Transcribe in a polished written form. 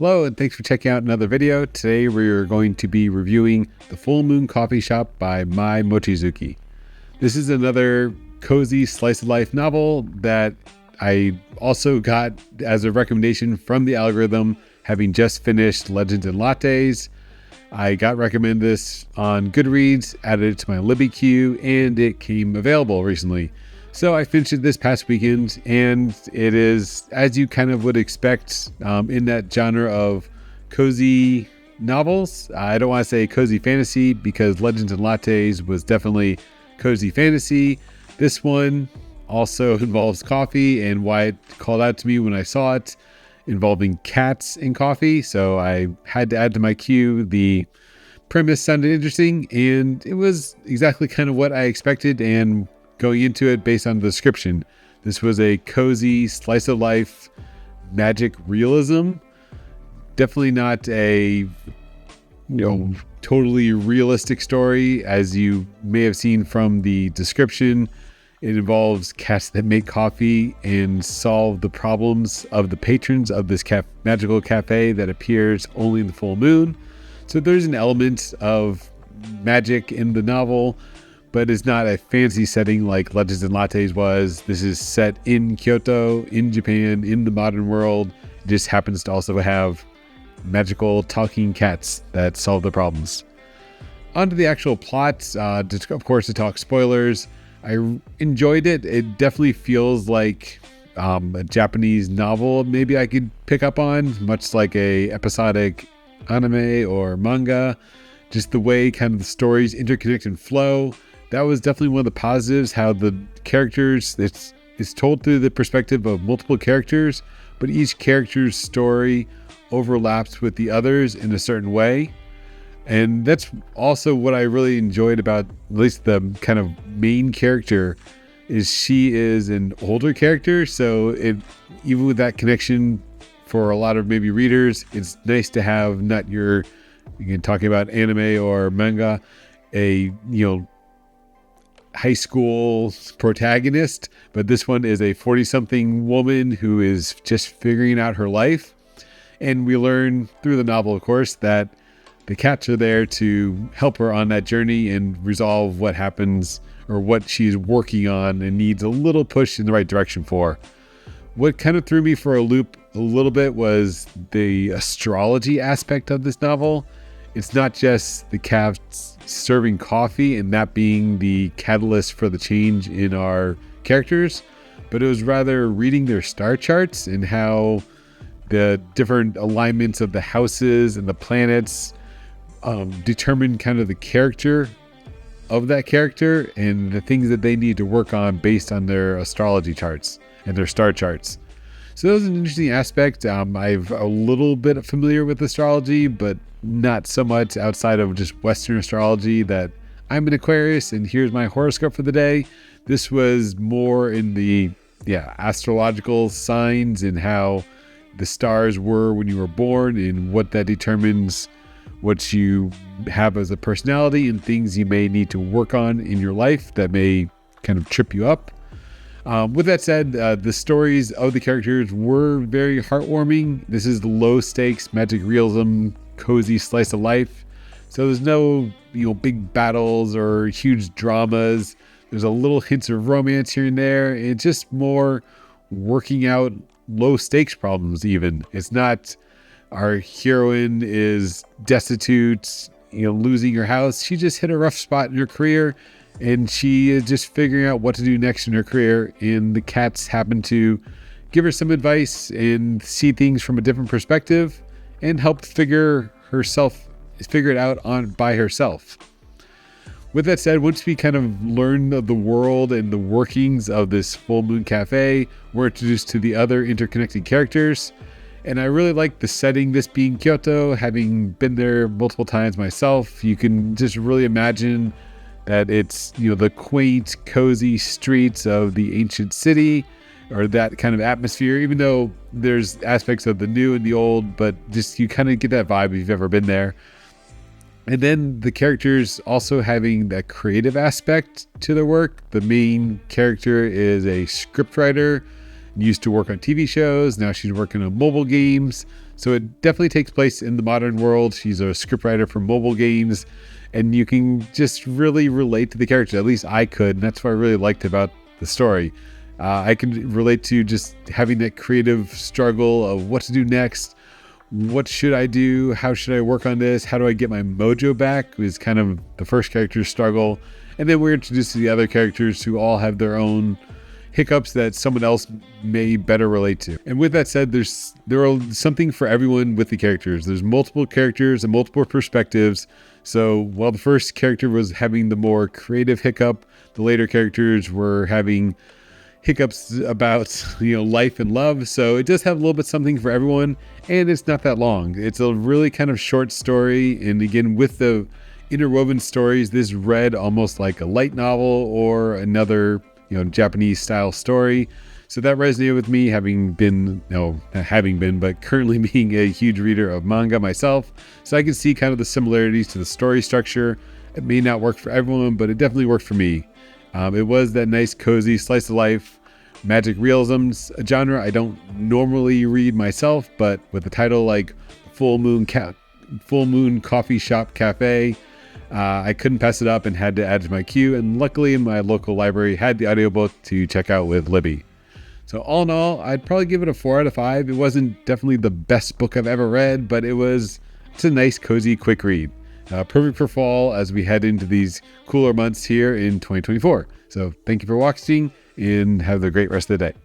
Hello, and thanks for checking out another video. Today we're going to be reviewing The Full Moon Coffee Shop by Mai Mochizuki. This is another cozy slice of life novel that I also got as a recommendation from the algorithm, having just finished Legends and Lattes. I got recommended this on Goodreads, added it to my Libby queue, and it came available recently. So I finished it this past weekend, and it is, as you kind of would expect, in that genre of cozy novels. I don't want to say cozy fantasy because Legends and Lattes was definitely cozy fantasy. This one also involves coffee, and why it called out to me when I saw it, involving cats and coffee. So I had to add to my queue. The premise sounded interesting, and it was exactly kind of what I expected, and going into it based on the description, this was a cozy slice of life magic realism. Definitely not a totally realistic story, as you may have seen from the description. It involves cats that make coffee and solve the problems of the patrons of this magical cafe that appears only in the full moon. So there's an element of magic in the novel, but it's not a fancy setting like Legends and Lattes was. This is set in Kyoto, in Japan, in the modern world. It just happens to also have magical talking cats that solve the problems. On to the actual plot, of course, to talk spoilers. I enjoyed it. It definitely feels like a Japanese novel maybe I could pick up on, much like a episodic anime or manga. Just the way kind of the stories interconnect and flow. That was definitely one of the positives, how the characters, it's told through the perspective of multiple characters, but each character's story overlaps with the others in a certain way. And that's also what I really enjoyed about at least the kind of main character, is she is an older character. So even with that connection for a lot of maybe readers, it's nice to have not your, again, talking about anime or manga, a, high school protagonist, but this one is a 40-something woman who is just figuring out her life. And we learn through the novel, of course, that the cats are there to help her on that journey and resolve what happens or what she's working on and needs a little push in the right direction for. What kind of threw me for a loop a little bit was the astrology aspect of this novel. It's not just the cats serving coffee and that being the catalyst for the change in our characters, but it was rather reading their star charts and how the different alignments of the houses and the planets determine kind of the character of that character and the things that they need to work on based on their astrology charts and their star charts. So that was an interesting aspect. I'm a little bit familiar with astrology, but not so much outside of just Western astrology that I'm an Aquarius and here's my horoscope for the day. This was more in the astrological signs and how the stars were when you were born and what that determines what you have as a personality and things you may need to work on in your life that may kind of trip you up. With that said, the stories of the characters were very heartwarming. This is the low stakes magic realism cozy slice of life, so there's no big battles or huge dramas. There's a little hints of romance here and there. It's just more working out low stakes problems. Even it's not our heroine is destitute, losing her house. She just hit a rough spot in her career and she is just figuring out what to do next in her career, and the cats happen to give her some advice and see things from a different perspective and help figure it out by herself. With that said, once we kind of learn of the world and the workings of this full moon cafe, we're introduced to the other interconnected characters. And I really like the setting, this being Kyoto, having been there multiple times myself. You can just really imagine that it's, the quaint, cozy streets of the ancient city, or that kind of atmosphere, even though there's aspects of the new and the old, but just you kind of get that vibe if you've ever been there. And then the characters also having that creative aspect to their work. The main character is a scriptwriter, used to work on TV shows. Now she's working on mobile games. So it definitely takes place in the modern world. She's a scriptwriter for mobile games, and you can just really relate to the character. At least I could, and that's what I really liked about the story. I can relate to just having that creative struggle of what to do next. What should I do? How should I work on this? How do I get my mojo back? Was kind of the first character's struggle. And then we're introduced to the other characters who all have their own hiccups that someone else may better relate to. And with that said, there are something for everyone with the characters. There's multiple characters and multiple perspectives. So while the first character was having the more creative hiccup, the later characters were having hiccups about life and love. So it does have a little bit something for everyone, and it's not that long. It's a really kind of short story, and again, with the interwoven stories, this read almost like a light novel or another Japanese style story. So that resonated with me, but currently being a huge reader of manga myself. So I can see kind of the similarities to the story structure. It may not work for everyone, but it definitely worked for me. It was that nice, cozy slice of life, magic realisms, a genre I don't normally read myself, but with a title like Full Moon Coffee Shop Cafe, I couldn't pass it up and had to add it to my queue. And luckily, my local library had the audiobook to check out with Libby. So all in all, I'd probably give it a 4 out of 5. It wasn't definitely the best book I've ever read, but it's a nice, cozy, quick read. Perfect for fall as we head into these cooler months here in 2024. So thank you for watching and have a great rest of the day.